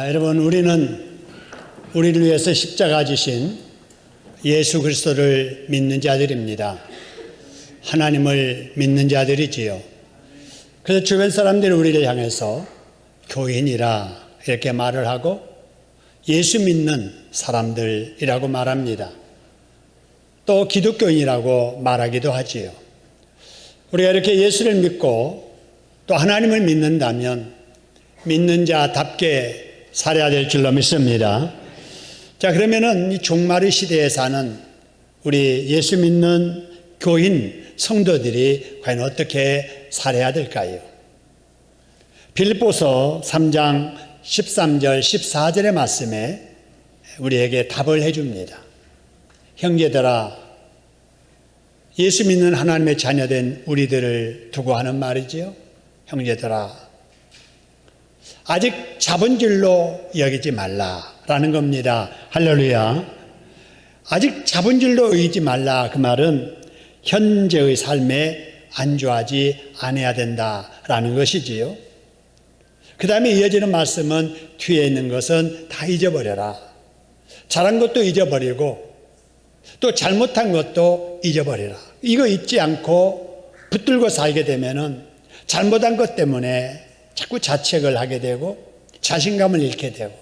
여러분, 우리는 우리를 위해서 십자가 지신 예수 그리스도를 믿는 자들입니다. 하나님을 믿는 자들이지요. 그래서 주변 사람들이 우리를 향해서 교인이라 이렇게 말을 하고 예수 믿는 사람들이라고 말합니다. 또 기독교인이라고 말하기도 하지요. 우리가 이렇게 예수를 믿고 또 하나님을 믿는다면 믿는 자답게 살아야 될 줄로 믿습니다. 자, 그러면은 이 종말의 시대에 사는 우리 예수 믿는 교인 성도들이 과연 어떻게 살아야 될까요? 빌립보서 3장 13절 14절의 말씀에 우리에게 답을 해줍니다. 형제들아, 예수 믿는 하나님의 자녀된 우리들을 두고 하는 말이지요. 형제들아, 아직 자본줄로 여기지 말라라는 겁니다. 할렐루야. 아직 자본줄로 여기지 말라, 그 말은 현재의 삶에 안주하지 않아야 된다라는 것이지요. 그 다음에 이어지는 말씀은 뒤에 있는 것은 다 잊어버려라. 잘한 것도 잊어버리고 또 잘못한 것도 잊어버리라. 이거 잊지 않고 붙들고 살게 되면은 잘못한 것 때문에 자꾸 자책을 하게 되고 자신감을 잃게 되고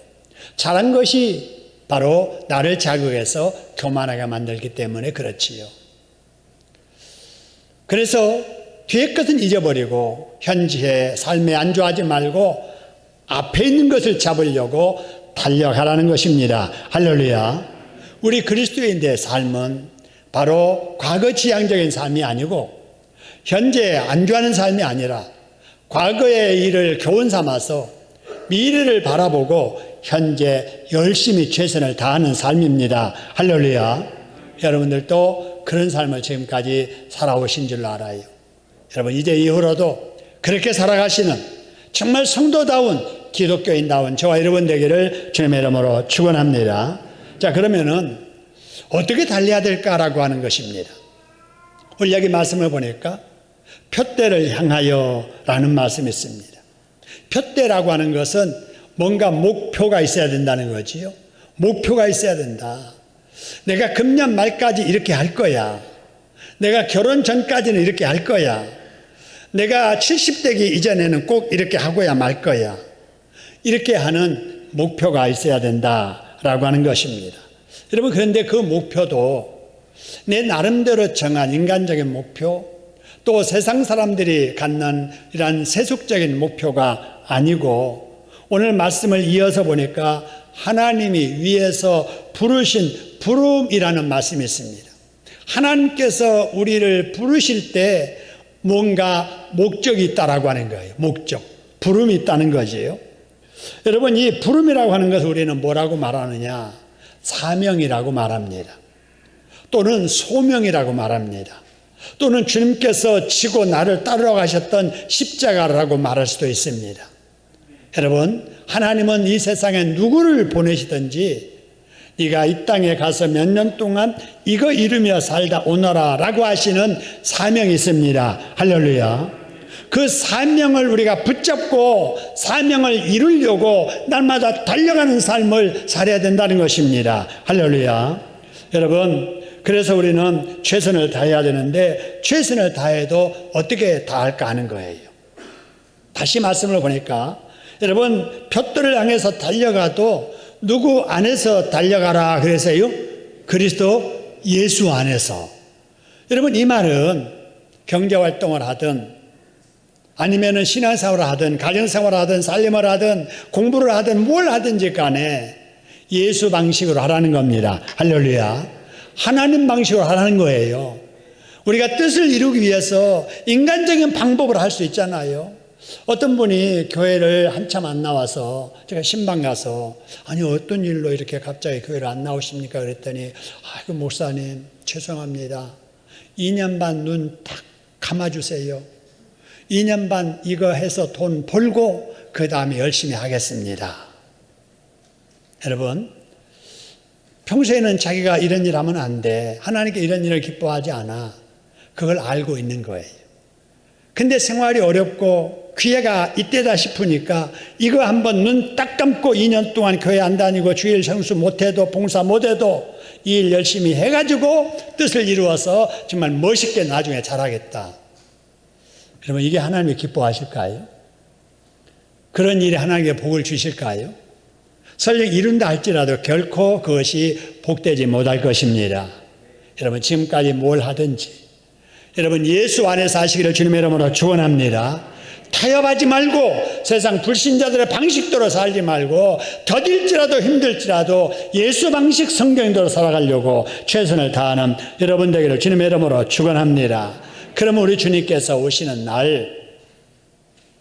잘한 것이 바로 나를 자극해서 교만하게 만들기 때문에 그렇지요. 그래서 뒤의 것은 잊어버리고 현재의 삶에 안주하지 말고 앞에 있는 것을 잡으려고 달려가라는 것입니다. 할렐루야. 우리 그리스도인의 삶은 바로 과거 지향적인 삶이 아니고 현재에 안주하는 삶이 아니라 과거의 일을 교훈 삼아서 미래를 바라보고 현재 열심히 최선을 다하는 삶입니다. 할렐루야. 여러분들도 그런 삶을 지금까지 살아오신 줄로 알아요. 여러분, 이제 이후로도 그렇게 살아가시는 정말 성도다운 기독교인다운 저와 여러분 되기를 주님의 이름으로 축원합니다. 자, 그러면은 어떻게 달려야 될까라고 하는 것입니다. 오늘 여기 말씀을 보니까 표대를 향하여 라는 말씀이 있습니다. 표대라고 하는 것은 뭔가 목표가 있어야 된다는 거지요. 목표가 있어야 된다. 내가 금년 말까지 이렇게 할 거야. 내가 결혼 전까지는 이렇게 할 거야. 내가 70대기 이전에는 꼭 이렇게 하고야 말 거야. 이렇게 하는 목표가 있어야 된다라고 하는 것입니다. 여러분, 그런데 그 목표도 내 나름대로 정한 인간적인 목표, 또 세상 사람들이 갖는 이런 세속적인 목표가 아니고 오늘 말씀을 이어서 보니까 하나님이 위에서 부르신 부름이라는 말씀이 있습니다. 하나님께서 우리를 부르실 때 뭔가 목적이 있다라고 하는 거예요. 목적, 부름이 있다는 거지요. 여러분, 이 부름이라고 하는 것을 우리는 뭐라고 말하느냐? 사명이라고 말합니다. 또는 소명이라고 말합니다. 또는 주님께서 지고 나를 따르러 가셨던 십자가라고 말할 수도 있습니다. 여러분, 하나님은 이 세상에 누구를 보내시든지 네가 이 땅에 가서 몇 년 동안 이거 이루며 살다 오너라 라고 하시는 사명이 있습니다. 할렐루야. 그 사명을 우리가 붙잡고 사명을 이루려고 날마다 달려가는 삶을 살아야 된다는 것입니다. 할렐루야. 여러분, 그래서 우리는 최선을 다해야 되는데 최선을 다해도 어떻게 다할까 하는 거예요. 다시 말씀을 보니까 여러분, 표대를 향해서 달려가도 누구 안에서 달려가라 그래서요? 그리스도 예수 안에서. 여러분, 이 말은 경제활동을 하든 아니면은 신앙생활을 하든 가정생활을 하든 살림을 하든 공부를 하든 뭘 하든지 간에 예수 방식으로 하라는 겁니다. 할렐루야. 하나님 방식으로 하라는 거예요. 우리가 뜻을 이루기 위해서 인간적인 방법을 할 수 있잖아요. 어떤 분이 교회를 한참 안 나와서 제가 신방 가서 아니 어떤 일로 이렇게 갑자기 교회를 안 나오십니까? 그랬더니 아이고 목사님 죄송합니다. 2년 반 눈 딱 감아주세요. 2년 반 이거 해서 돈 벌고 그 다음에 열심히 하겠습니다. 여러분, 평소에는 자기가 이런 일 하면 안 돼. 하나님께 이런 일을 기뻐하지 않아. 그걸 알고 있는 거예요. 근데 생활이 어렵고 기회가 이때다 싶으니까 이거 한번 눈 딱 감고 2년 동안 교회 안 다니고 주일 성수 못해도 봉사 못해도 이 일 열심히 해가지고 뜻을 이루어서 정말 멋있게 나중에 잘하겠다. 그러면 이게 하나님이 기뻐하실까요? 그런 일이 하나님께 복을 주실까요? 설령 이룬다 할지라도 결코 그것이 복되지 못할 것입니다. 여러분 지금까지 뭘 하든지 여러분 예수 안에서 하시기를 주님의 이름으로 축원합니다. 타협하지 말고 세상 불신자들의 방식대로 살지 말고 더딜지라도 힘들지라도 예수 방식 성경대로 살아가려고 최선을 다하는 여러분 되기를 주님의 이름으로 축원합니다. 그러면 우리 주님께서 오시는 날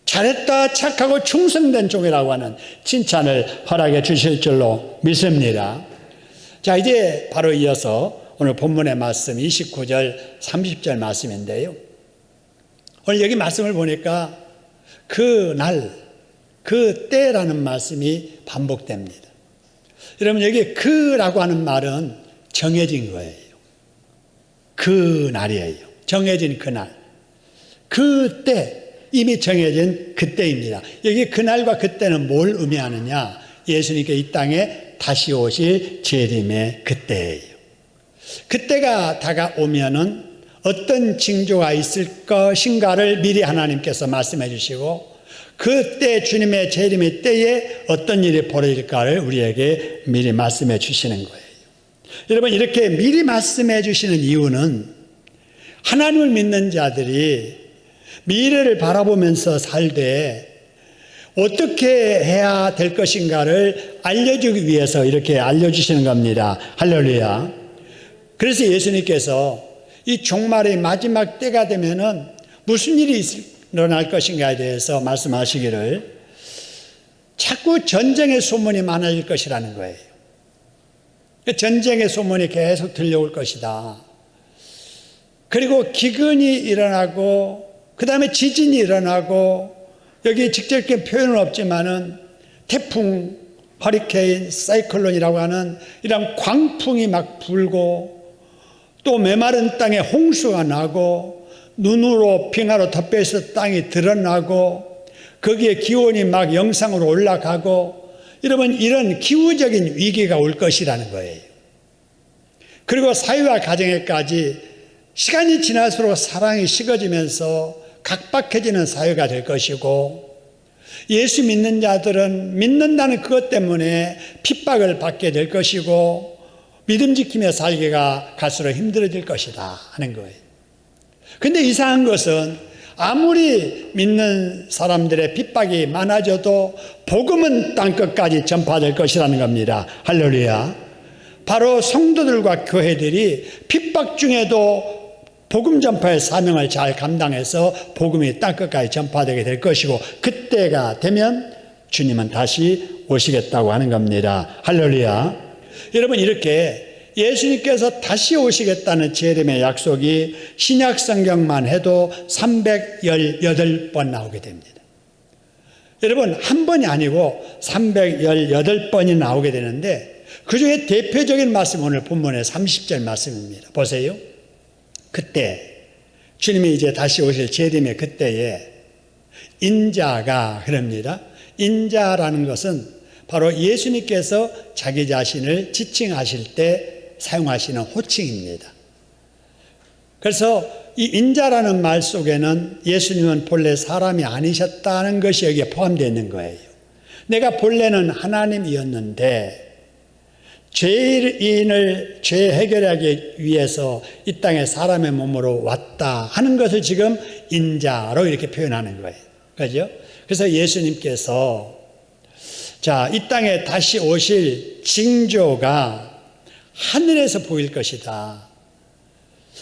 잘했다 착하고 충성된 종이라고 하는 칭찬을 허락해 주실 줄로 믿습니다. 자, 이제 바로 이어서 오늘 본문의 말씀 29절 30절 말씀인데요. 오늘 여기 말씀을 보니까 그 날, 그 때라는 말씀이 반복됩니다. 여러분 여기 그라고 하는 말은 정해진 거예요. 그 날이에요. 정해진 그날. 그때 이미 정해진 그때입니다. 여기 그날과 그때는 뭘 의미하느냐? 예수님께 이 땅에 다시 오실 재림의 그때예요. 그때가 다가오면은 어떤 징조가 있을 것인가를 미리 하나님께서 말씀해 주시고 그때 주님의 재림의 때에 어떤 일이 벌어질까를 우리에게 미리 말씀해 주시는 거예요. 여러분 이렇게 미리 말씀해 주시는 이유는 하나님을 믿는 자들이 미래를 바라보면서 살되 어떻게 해야 될 것인가를 알려주기 위해서 이렇게 알려주시는 겁니다. 할렐루야. 그래서 예수님께서 이 종말의 마지막 때가 되면은 무슨 일이 일어날 것인가에 대해서 말씀하시기를 자꾸 전쟁의 소문이 많아질 것이라는 거예요. 전쟁의 소문이 계속 들려올 것이다. 그리고 기근이 일어나고 그 다음에 지진이 일어나고 여기 직접적인 표현은 없지만은 태풍, 허리케인, 사이클론이라고 하는 이런 광풍이 막 불고 또 메마른 땅에 홍수가 나고 눈으로 빙하로 덮여있어 땅이 드러나고 거기에 기온이 막 영상으로 올라가고 여러분 이런 기후적인 위기가 올 것이라는 거예요. 그리고 사회와 가정에까지 시간이 지날수록 사랑이 식어지면서 각박해지는 사회가 될 것이고 예수 믿는 자들은 믿는다는 그것 때문에 핍박을 받게 될 것이고 믿음 지키며 살기가 갈수록 힘들어질 것이다 하는 거예요. 그런데 이상한 것은 아무리 믿는 사람들의 핍박이 많아져도 복음은 땅끝까지 전파될 것이라는 겁니다. 할렐루야. 바로 성도들과 교회들이 핍박 중에도 복음 전파의 사명을 잘 감당해서 복음이 땅끝까지 전파되게 될 것이고 그때가 되면 주님은 다시 오시겠다고 하는 겁니다. 할렐루야. 여러분 이렇게 예수님께서 다시 오시겠다는 재림의 약속이 신약 성경만 해도 318번 나오게 됩니다. 여러분 한 번이 아니고 318번이 나오게 되는데 그중에 대표적인 말씀 오늘 본문의 30절 말씀입니다. 보세요. 그때 주님이 이제 다시 오실 재림의 그때에 인자가 그럽니다. 인자라는 것은 바로 예수님께서 자기 자신을 지칭하실 때 사용하시는 호칭입니다. 그래서 이 인자라는 말 속에는 예수님은 본래 사람이 아니셨다는 것이 여기에 포함되어 있는 거예요. 내가 본래는 하나님이었는데 죄인을 죄 해결하기 위해서 이 땅에 사람의 몸으로 왔다 하는 것을 지금 인자로 이렇게 표현하는 거예요. 그죠? 그래서 예수님께서 자, 이 땅에 다시 오실 징조가 하늘에서 보일 것이다.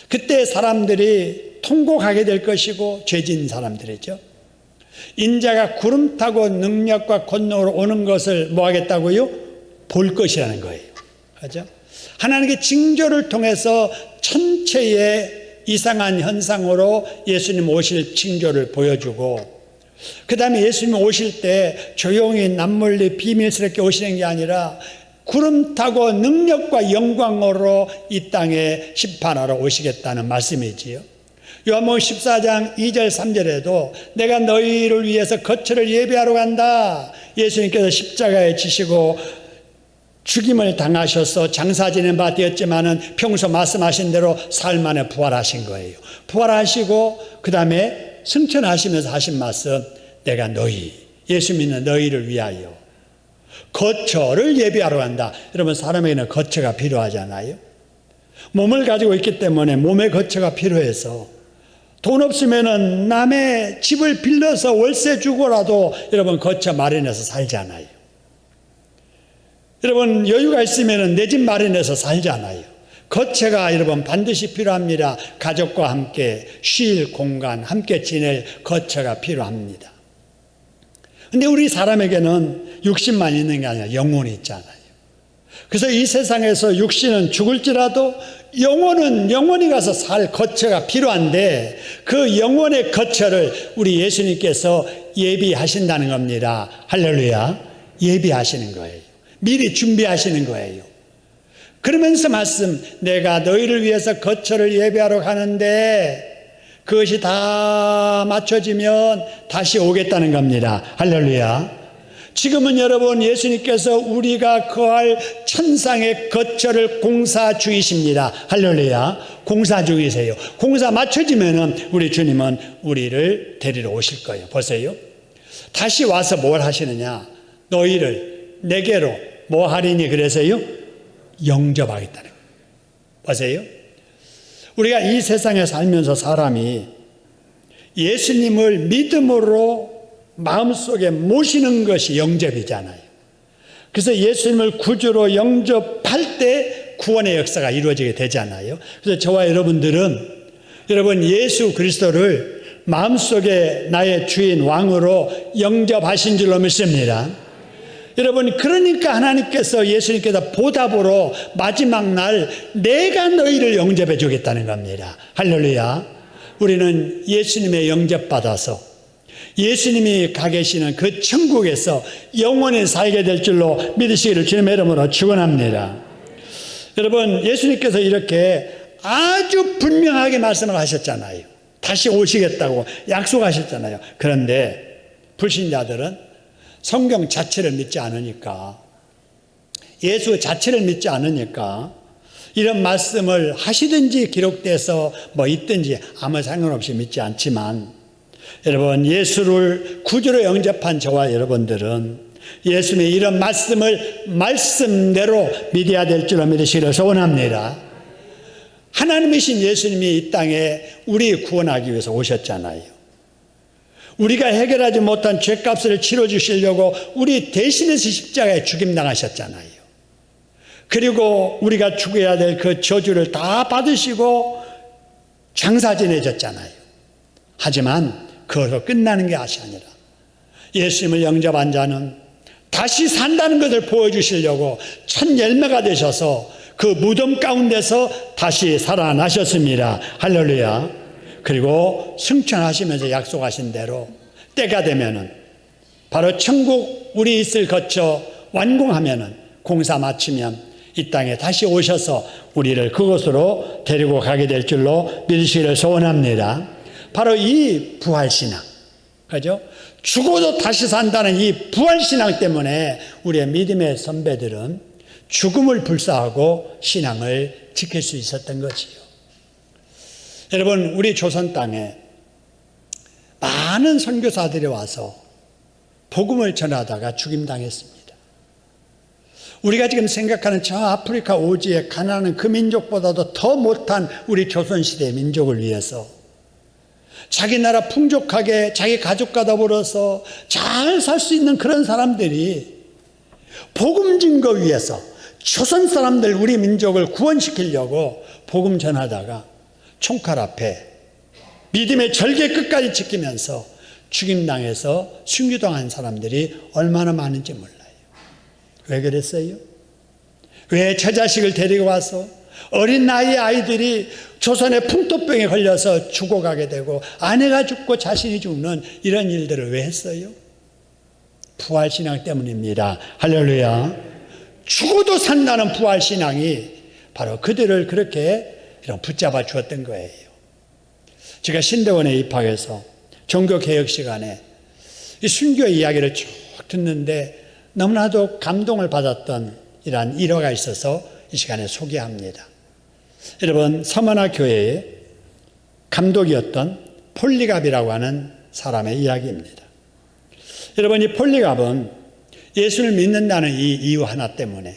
그때 사람들이 통곡하게 될 것이고 죄진 사람들이죠. 인자가 구름 타고 능력과 권능으로 오는 것을 뭐 하겠다고요? 볼 것이라는 거예요. 그렇죠? 하나님의 징조를 통해서 천체의 이상한 현상으로 예수님 오실 징조를 보여주고 그 다음에 예수님 오실 때 조용히 남몰리 비밀스럽게 오시는 게 아니라 구름 타고 능력과 영광으로 이 땅에 심판하러 오시겠다는 말씀이지요. 요한복음 14장 2절 3절에도 내가 너희를 위해서 거처를 예비하러 간다. 예수님께서 십자가에 지시고 죽임을 당하셔서 장사 지낸 바 되었지만은 평소 말씀하신 대로 사흘 만에 부활하신 거예요. 부활하시고 그 다음에 승천하시면서 하신 말씀, 내가 너희, 예수 믿는 너희를 위하여 거처를 예비하러 간다. 여러분, 사람에게는 거처가 필요하잖아요. 몸을 가지고 있기 때문에 몸에 거처가 필요해서 돈 없으면은 남의 집을 빌려서 월세 주고라도 여러분 거처 마련해서 살잖아요. 여러분 여유가 있으면은 내 집 마련해서 살잖아요. 거처가 여러분 반드시 필요합니다. 가족과 함께 쉴 공간, 함께 지낼 거처가 필요합니다. 근데 우리 사람에게는 육신만 있는 게 아니라 영혼이 있잖아요. 그래서 이 세상에서 육신은 죽을지라도 영혼이 가서 살 거처가 필요한데 그 영혼의 거처를 우리 예수님께서 예비하신다는 겁니다. 할렐루야. 예비하시는 거예요. 미리 준비하시는 거예요. 그러면서 말씀, 내가 너희를 위해서 거처를 예비하러 가는데 그것이 다 맞춰지면 다시 오겠다는 겁니다. 할렐루야. 지금은 여러분 예수님께서 우리가 거할 천상의 거처를 공사 중이십니다. 할렐루야. 공사 중이세요. 공사 맞춰지면은 우리 주님은 우리를 데리러 오실 거예요. 보세요. 다시 와서 뭘 하시느냐? 너희를 내게로 뭐 하리니 그래서요? 영접하겠다는 거예요. 보세요. 우리가 이 세상에 살면서 사람이 예수님을 믿음으로 마음속에 모시는 것이 영접이잖아요. 그래서 예수님을 구주로 영접할 때 구원의 역사가 이루어지게 되잖아요. 그래서 저와 여러분들은 여러분 예수 그리스도를 마음속에 나의 주인 왕으로 영접하신 줄로 믿습니다. 여러분 그러니까 하나님께서 예수님께서 보답으로 마지막 날 내가 너희를 영접해 주겠다는 겁니다. 할렐루야. 우리는 예수님의 영접받아서 예수님이 가 계시는 그 천국에서 영원히 살게 될 줄로 믿으시기를 주님의 이름으로 축원합니다. 여러분 예수님께서 이렇게 아주 분명하게 말씀을 하셨잖아요. 다시 오시겠다고 약속하셨잖아요. 그런데 불신자들은 성경 자체를 믿지 않으니까, 예수 자체를 믿지 않으니까 이런 말씀을 하시든지 기록돼서 뭐 있든지 아무 상관없이 믿지 않지만, 여러분 예수를 구주로 영접한 저와 여러분들은 예수님의 이런 말씀을 말씀대로 믿어야 될 줄로 믿으시기를 소원합니다. 하나님이신 예수님이 이 땅에 우리 구원하기 위해서 오셨잖아요. 우리가 해결하지 못한 죄값을 치러주시려고 우리 대신해서 십자가에 죽임당하셨잖아요. 그리고 우리가 죽어야 될 그 저주를 다 받으시고 장사 지내셨잖아요. 하지만 그것으로 끝나는 게 아니라 예수님을 영접한 자는 다시 산다는 것을 보여주시려고 첫 열매가 되셔서 그 무덤 가운데서 다시 살아나셨습니다. 할렐루야. 그리고 승천하시면서 약속하신 대로 때가 되면은 바로 천국 우리 있을 거쳐 완공하면은 공사 마치면 이 땅에 다시 오셔서 우리를 그곳으로 데리고 가게 될 줄로 믿으시기를 소원합니다. 바로 이 부활신앙, 그죠? 죽어도 다시 산다는 이 부활신앙 때문에 우리의 믿음의 선배들은 죽음을 불사하고 신앙을 지킬 수 있었던 거지요. 여러분 우리 조선 땅에 많은 선교사들이 와서 복음을 전하다가 죽임당했습니다. 우리가 지금 생각하는 저 아프리카 오지에 가난한 그 민족보다도 더 못한 우리 조선시대의 민족을 위해서 자기 나라 풍족하게 자기 가족과 더불어서 잘 살 수 있는 그런 사람들이 복음 증거 위해서 조선 사람들 우리 민족을 구원시키려고 복음 전하다가 총칼 앞에 믿음의 절개 끝까지 지키면서 죽임당해서 순교당한 사람들이 얼마나 많은지 몰라요. 왜 그랬어요? 왜 저 자식을 데리고 와서 어린 나이의 아이들이 조선의 풍토병에 걸려서 죽어가게 되고 아내가 죽고 자신이 죽는 이런 일들을 왜 했어요? 부활신앙 때문입니다. 할렐루야. 죽어도 산다는 부활신앙이 바로 그들을 그렇게 붙잡아 주었던 거예요. 제가 신대원에 입학해서 종교개혁 시간에 이 순교의 이야기를 쭉 듣는데 너무나도 감동을 받았던 이러한 일화가 있어서 이 시간에 소개합니다. 여러분, 서머나 교회의 감독이었던 폴리갑이라고 하는 사람의 이야기입니다. 여러분, 이 폴리갑은 예수를 믿는다는 이 이유 하나 때문에,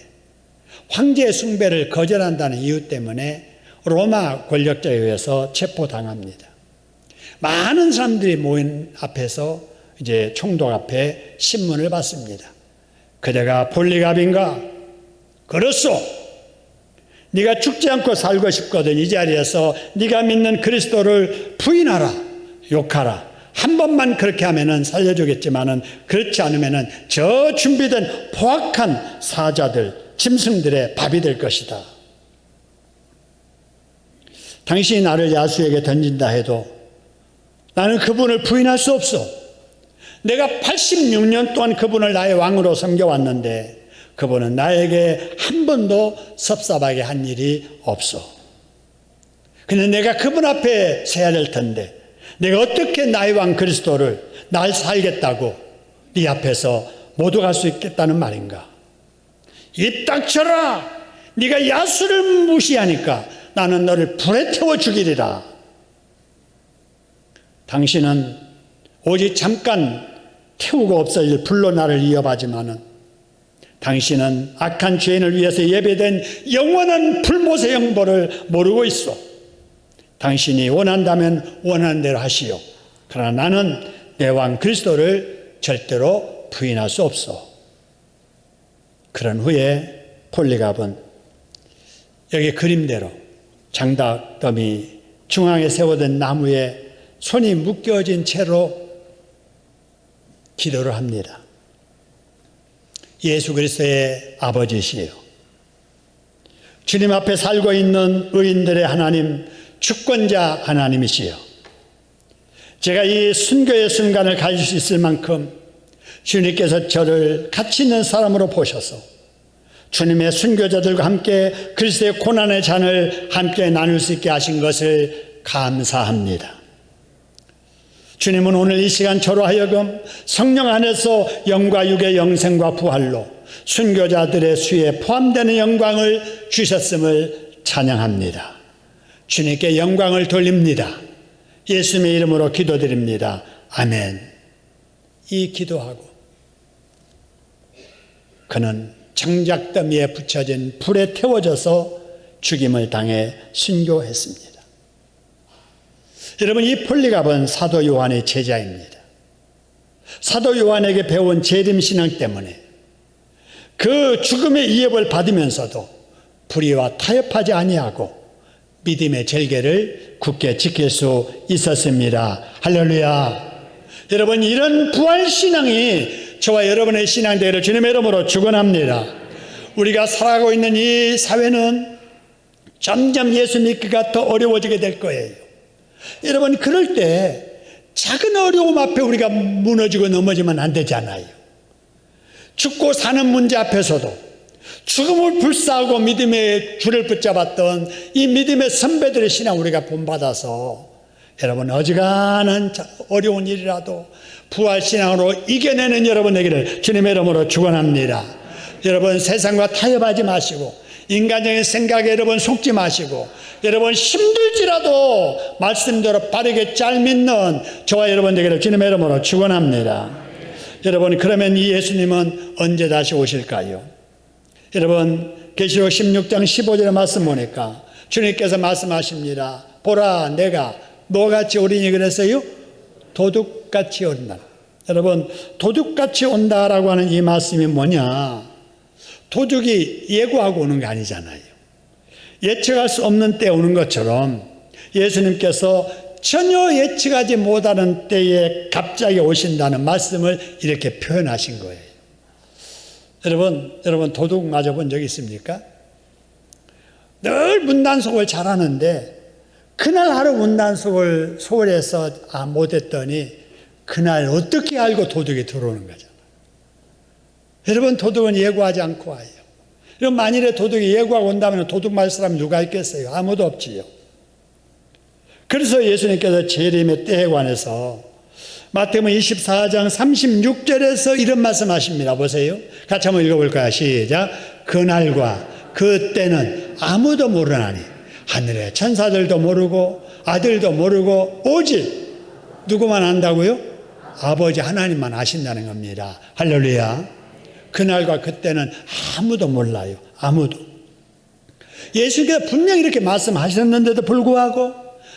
황제 숭배를 거절한다는 이유 때문에 로마 권력자에 의해서 체포당합니다. 많은 사람들이 모인 앞에서 이제 총독 앞에 신문을 받습니다. 그대가 폴리갑인가? 그렇소. 네가 죽지 않고 살고 싶거든 이 자리에서 네가 믿는 그리스도를 부인하라, 욕하라. 한 번만 그렇게 하면은 살려주겠지만은 그렇지 않으면은 저 준비된 포악한 사자들, 짐승들의 밥이 될 것이다. 당신이 나를 야수에게 던진다 해도 나는 그분을 부인할 수 없어. 내가 86년 동안 그분을 나의 왕으로 섬겨왔는데 그분은 나에게 한 번도 섭섭하게 한 일이 없어. 근데 내가 그분 앞에 서야 될 텐데 내가 어떻게 나의 왕 그리스도를 날 살겠다고 네 앞에서 못 오갈 수 있겠다는 말인가? 입 닥쳐라. 네가 야수를 무시하니까 나는 너를 불에 태워 죽이리라. 당신은 오직 잠깐 태우고 없어질 불로 나를 위협하지만은 당신은 악한 죄인을 위해서 예배된 영원한 불못의 형벌을 모르고 있어. 당신이 원한다면 원하는 대로 하시오. 그러나 나는 내 왕 그리스도를 절대로 부인할 수 없어. 그런 후에 폴리갑은 여기 그림대로 장닭더미 중앙에 세워둔 나무에 손이 묶여진 채로 기도를 합니다. 예수 그리스도의 아버지시요, 주님 앞에 살고 있는 의인들의 하나님, 주권자 하나님이시요, 제가 이 순교의 순간을 가질 수 있을 만큼 주님께서 저를 가치 있는 사람으로 보셔서 주님의 순교자들과 함께 그리스도의 고난의 잔을 함께 나눌 수 있게 하신 것을 감사합니다. 주님은 오늘 이 시간 저로 하여금 성령 안에서 영과 육의 영생과 부활로 순교자들의 수에 포함되는 영광을 주셨음을 찬양합니다. 주님께 영광을 돌립니다. 예수님의 이름으로 기도드립니다. 아멘. 이 기도하고 그는 장작더미에 붙여진 불에 태워져서 죽임을 당해 순교했습니다. 여러분, 이 폴리갑은 사도 요한의 제자입니다. 사도 요한에게 배운 재림신앙 때문에 그 죽음의 위협을 받으면서도 불의와 타협하지 아니하고 믿음의 절개를 굳게 지킬 수 있었습니다. 할렐루야. 여러분, 이런 부활신앙이 저와 여러분의 신앙 되기를 주님의 이름으로 축원합니다. 우리가 살아가고 있는 이 사회는 점점 예수 믿기가 더 어려워지게 될 거예요. 여러분, 그럴 때 작은 어려움 앞에 우리가 무너지고 넘어지면 안 되잖아요. 죽고 사는 문제 앞에서도 죽음을 불사하고 믿음의 줄을 붙잡았던 이 믿음의 선배들의 신앙 우리가 본받아서 여러분, 어지간한 어려운 일이라도 부활신앙으로 이겨내는 여러분 되기를 주님의 이름으로 축원합니다. 여러분, 세상과 타협하지 마시고 인간적인 생각에 여러분 속지 마시고 여러분 힘들지라도 말씀대로 빠르게 잘 믿는 저와 여러분 되기를 주님의 이름으로 축원합니다. 여러분, 그러면 이 예수님은 언제 다시 오실까요? 여러분, 계시록 16장 15절의 말씀 보니까 주님께서 말씀하십니다. 보라, 내가 너같이 오리니 그랬어요? 도둑같이 온다. 여러분, 도둑같이 온다라고 하는 이 말씀이 뭐냐? 도둑이 예고하고 오는 게 아니잖아요. 예측할 수 없는 때에 오는 것처럼 예수님께서 전혀 예측하지 못하는 때에 갑자기 오신다는 말씀을 이렇게 표현하신 거예요. 여러분 도둑 맞아본 적 있습니까? 늘 문단속을 잘하는데 그날 하루 문단속을 소홀해서 못했더니 그날 어떻게 알고 도둑이 들어오는 거잖아요. 여러분, 도둑은 예고하지 않고 와요. 그럼 만일에 도둑이 예고하고 온다면 도둑 맞을 사람이 누가 있겠어요? 아무도 없지요. 그래서 예수님께서 재림의 때에 관해서 마태복음 24장 36절에서 이런 말씀하십니다. 보세요. 같이 한번 읽어볼까요? 시작. 그날과 그 때는 아무도 모르나니 하늘의 천사들도 모르고 아들도 모르고 오직 누구만 안다고요? 아버지 하나님만 아신다는 겁니다. 할렐루야. 그날과 그때는 아무도 몰라요. 아무도. 예수께서 분명히 이렇게 말씀하셨는데도 불구하고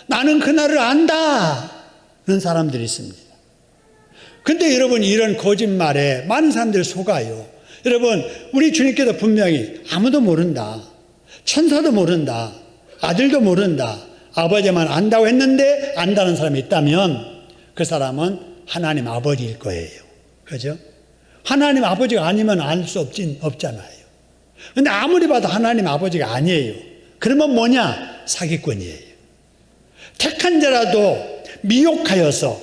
나는 그날을 안다 는 사람들이 있습니다. 근데 여러분, 이런 거짓말에 많은 사람들이 속아요. 여러분, 우리 주님께서 분명히 아무도 모른다, 천사도 모른다, 아들도 모른다, 아버지만 안다고 했는데 안다는 사람이 있다면 그 사람은 하나님 아버지일 거예요. 그죠? 하나님 아버지가 아니면 알 수 없잖아요. 근데 아무리 봐도 하나님 아버지가 아니에요. 그러면 뭐냐? 사기꾼이에요. 택한 자라도 미혹하여서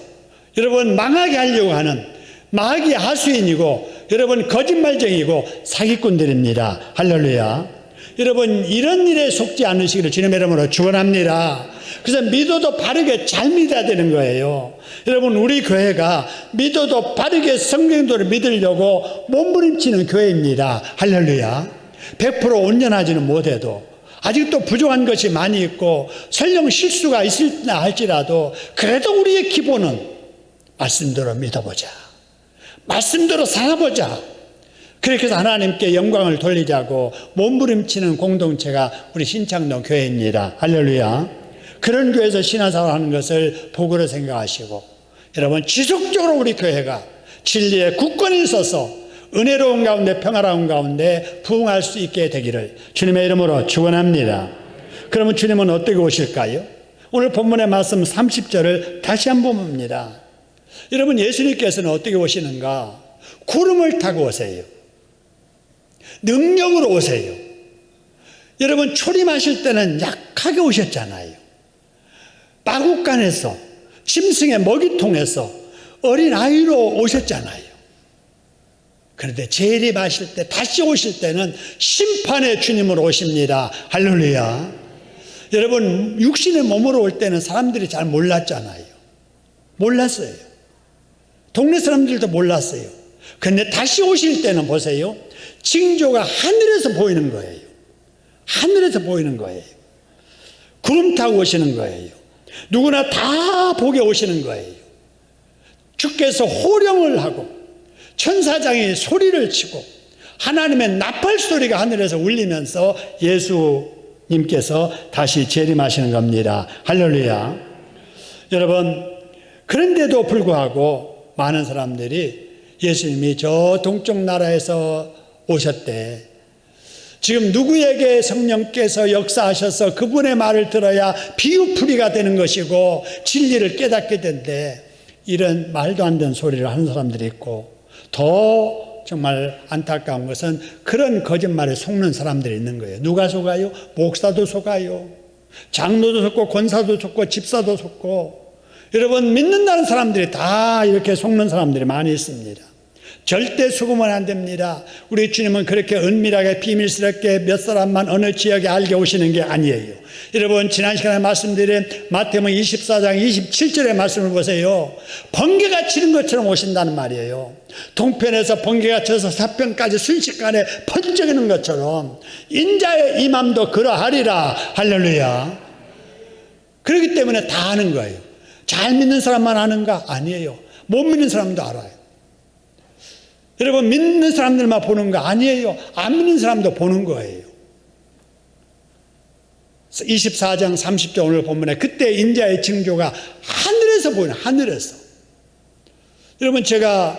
여러분 망하게 하려고 하는 마귀의 하수인이고 여러분 거짓말쟁이고 사기꾼들입니다. 할렐루야. 여러분, 이런 일에 속지 않으시기를 주님의 이름으로 축원합니다. 그래서 믿어도 바르게 잘 믿어야 되는 거예요. 여러분, 우리 교회가 믿어도 바르게 성경도를 믿으려고 몸부림치는 교회입니다. 할렐루야. 100% 온전하지는 못해도 아직도 부족한 것이 많이 있고 설령 실수가 있을나 할지라도 그래도 우리의 기본은 말씀대로 믿어보자, 말씀대로 살아보자. 그렇게 해서 하나님께 영광을 돌리자고 몸부림치는 공동체가 우리 신창동 교회입니다. 할렐루야. 그런 교회에서 신앙생활 하는 것을 복으로 생각하시고 여러분, 지속적으로 우리 교회가 진리의 굳건히 서서 은혜로운 가운데 평화로운 가운데 부흥할 수 있게 되기를 주님의 이름으로 축원합니다. 그러면 주님은 어떻게 오실까요? 오늘 본문의 말씀 30절을 다시 한번 봅니다. 여러분, 예수님께서는 어떻게 오시는가? 구름을 타고 오세요. 능력으로 오세요. 여러분, 초림하실 때는 약하게 오셨잖아요. 마국간에서, 짐승의 먹이통에서 어린 아이로 오셨잖아요. 그런데 재림하실 때, 다시 오실 때는 심판의 주님으로 오십니다. 할렐루야. 여러분, 육신의 몸으로 올 때는 사람들이 잘 몰랐잖아요. 몰랐어요. 동네 사람들도 몰랐어요. 그런데 다시 오실 때는 보세요. 징조가 하늘에서 보이는 거예요. 하늘에서 보이는 거예요. 구름 타고 오시는 거예요. 누구나 다 보게 오시는 거예요. 주께서 호령을 하고 천사장이 소리를 치고 하나님의 나팔 소리가 하늘에서 울리면서 예수님께서 다시 재림하시는 겁니다. 할렐루야. 여러분, 그런데도 불구하고 많은 사람들이 예수님이 저 동쪽 나라에서 오셨대, 지금 누구에게 성령께서 역사하셔서 그분의 말을 들어야 비유풀이가 되는 것이고 진리를 깨닫게 된대, 이런 말도 안 되는 소리를 하는 사람들이 있고, 더 정말 안타까운 것은 그런 거짓말에 속는 사람들이 있는 거예요. 누가 속아요? 목사도 속아요. 장로도 속고 권사도 속고 집사도 속고. 여러분, 믿는다는 사람들이 다 이렇게 속는 사람들이 많이 있습니다. 절대 속으면 안 됩니다. 우리 주님은 그렇게 은밀하게 비밀스럽게 몇 사람만 어느 지역에 알게 오시는 게 아니에요. 여러분, 지난 시간에 말씀드린 마태복음 24장 27절의 말씀을 보세요. 번개가 치는 것처럼 오신다는 말이에요. 동편에서 번개가 쳐서 사편까지 순식간에 번쩍이는 것처럼 인자의 임함도 그러하리라. 할렐루야. 그렇기 때문에 다 아는 거예요. 잘 믿는 사람만 아는가? 아니에요. 못 믿는 사람도 알아요. 여러분, 믿는 사람들만 보는 거 아니에요. 안 믿는 사람도 보는 거예요. 24장 30절 오늘 본문에 그때 인자의 징조가 하늘에서 보이는, 하늘에서. 여러분, 제가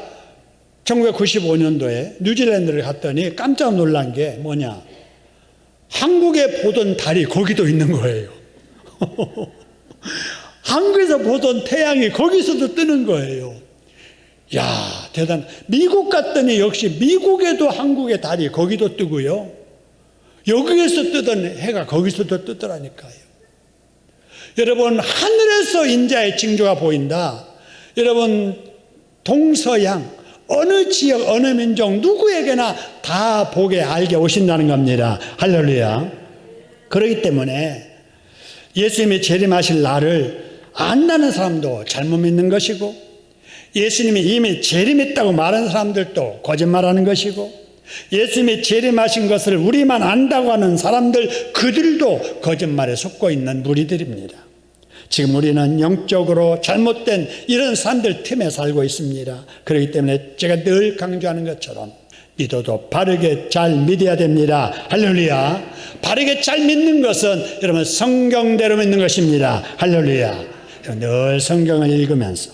1995년도에 뉴질랜드를 갔더니 깜짝 놀란 게 뭐냐, 한국에 보던 달이 거기도 있는 거예요. 한국에서 보던 태양이 거기서도 뜨는 거예요. 야, 대단. 미국 갔더니 역시 미국에도 한국의 달이 거기도 뜨고요, 여기에서 뜨던 해가 거기서도 뜨더라니까요. 여러분, 하늘에서 인자의 징조가 보인다. 여러분, 동서양 어느 지역 어느 민족 누구에게나 다 보게 알게 오신다는 겁니다. 할렐루야. 그렇기 때문에 예수님이 재림하실 날을 안다는 사람도 잘못 믿는 것이고, 예수님이 이미 재림했다고 말하는 사람들도 거짓말하는 것이고, 예수님이 재림하신 것을 우리만 안다고 하는 사람들, 그들도 거짓말에 속고 있는 무리들입니다. 지금 우리는 영적으로 잘못된 이런 사람들 틈에 살고 있습니다. 그렇기 때문에 제가 늘 강조하는 것처럼 믿어도 바르게 잘 믿어야 됩니다. 할렐루야. 바르게 잘 믿는 것은 여러분 성경대로 믿는 것입니다. 할렐루야. 늘 성경을 읽으면서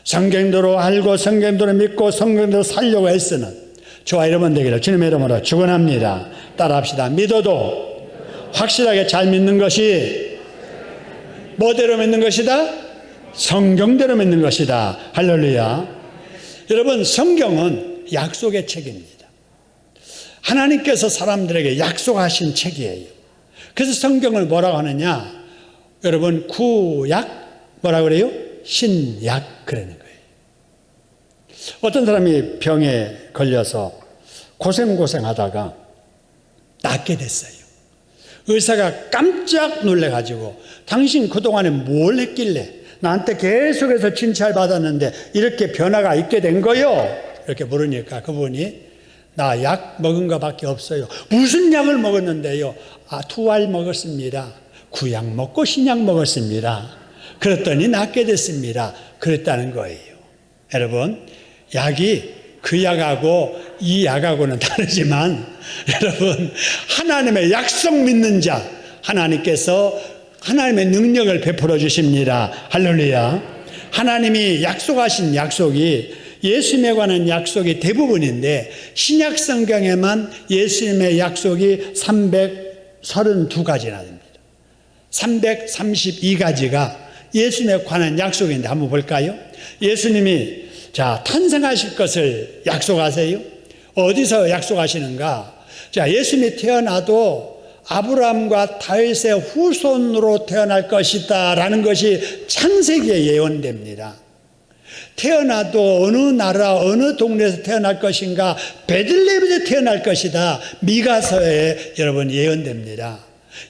성경대로 알고 성경대로 믿고 성경대로 살려고 애쓰는 저와 여러분 되기를 주님의 이름으로 축원합니다. 따라합시다. 믿어도 확실하게 잘 믿는 것이 뭐대로 믿는 것이다? 성경대로 믿는 것이다. 할렐루야. 여러분, 성경은 약속의 책입니다. 하나님께서 사람들에게 약속하신 책이에요. 그래서 성경을 뭐라고 하느냐? 여러분, 구약, 뭐라고 그래요? 신약, 그러는 거예요. 어떤 사람이 병에 걸려서 고생하다가 낫게 됐어요. 의사가 깜짝 놀래가지고 당신 그동안에 뭘 했길래 나한테 계속해서 진찰 받았는데 이렇게 변화가 있게 된 거요? 이렇게 물으니까 그분이 나 약 먹은 것밖에 없어요. 무슨 약을 먹었는데요? 투알 먹었습니다. 구약 먹고 신약 먹었습니다. 그랬더니 낫게 됐습니다. 그랬다는 거예요. 여러분, 약이 그 약하고 이 약하고는 다르지만 여러분, 하나님의 약속 믿는 자, 하나님께서 하나님의 능력을 베풀어 주십니다. 할렐루야. 하나님이 약속하신 약속이 예수님에 관한 약속이 대부분인데 신약 성경에만 예수님의 약속이 332가지나 됩니다. 332가지가 예수님에 관한 약속인데 한번 볼까요? 예수님이 탄생하실 것을 약속하세요. 어디서 약속하시는가? 예수님이 태어나도 아브라함과 다윗의 후손으로 태어날 것이다 라는 것이 창세기에 예언됩니다. 태어나도 어느 나라 어느 동네에서 태어날 것인가? 베들레헴에서 태어날 것이다. 미가서에 여러분 예언됩니다.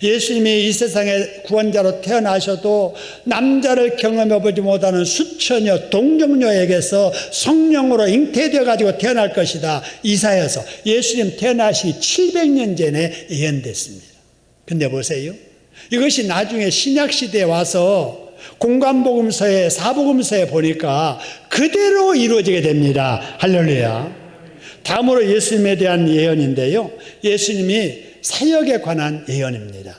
예수님이 이 세상에 구원자로 태어나셔도 남자를 경험해보지 못하는 수처녀 동정녀에게서 성령으로 잉태되어 가지고 태어날 것이다. 이사야서 예수님 태어나시기 700년 전에 예언됐습니다. 근데 보세요. 이것이 나중에 신약시대에 와서 공관복음서에 사복음서에 보니까 그대로 이루어지게 됩니다. 할렐루야. 다음으로 예수님에 대한 예언인데요. 예수님이 사역에 관한 예언입니다.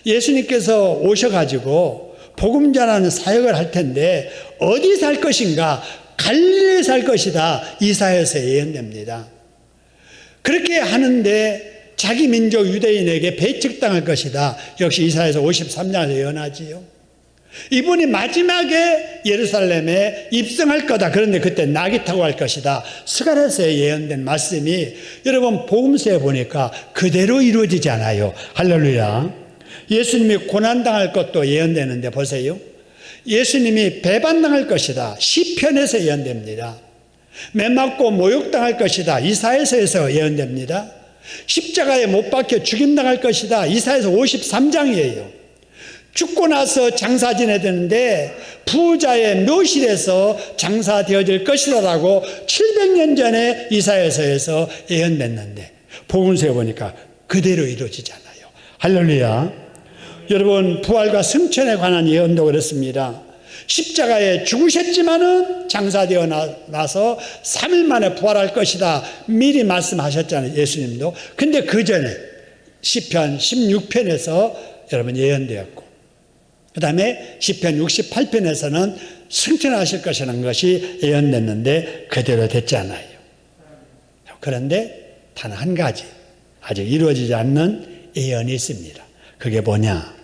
예수님께서 오셔가지고 복음 전하는 사역을 할 텐데 어디 살 것인가? 갈릴리에 살 것이다. 이사야서 예언됩니다. 그렇게 하는데 자기 민족 유대인에게 배척당할 것이다. 역시 이사야서 53장에서 예언하지요. 이분이 마지막에 예루살렘에 입성할 거다. 그런데 그때 낙이 타고 갈 것이다. 스가랴서에 예언된 말씀이 여러분 복음서에 보니까 그대로 이루어지지 않아요. 할렐루야. 예수님이 고난당할 것도 예언되는데 보세요. 예수님이 배반당할 것이다. 시편에서 예언됩니다. 매맞고 모욕당할 것이다. 이사야서에서 예언됩니다. 십자가에 못 박혀 죽임당할 것이다. 이사야서 53장이에요. 죽고 나서 장사 지내야 되는데 부자의 묘실에서 장사되어질 것이라고 700년 전에 이사야서에서 예언됐는데 복음서에 보니까 그대로 이루어지지 않아요. 할렐루야. 여러분, 부활과 승천에 관한 예언도 그렇습니다. 십자가에 죽으셨지만은 장사되어 나서 3일 만에 부활할 것이다. 미리 말씀하셨잖아요. 예수님도. 근데 그 전에 시편 16편에서 여러분 예언되었고, 그 다음에 시편 68편에서는 승천하실 것이라는 것이 예언됐는데 그대로 됐지 않아요. 그런데 단 한 가지 아직 이루어지지 않는 예언이 있습니다. 그게 뭐냐?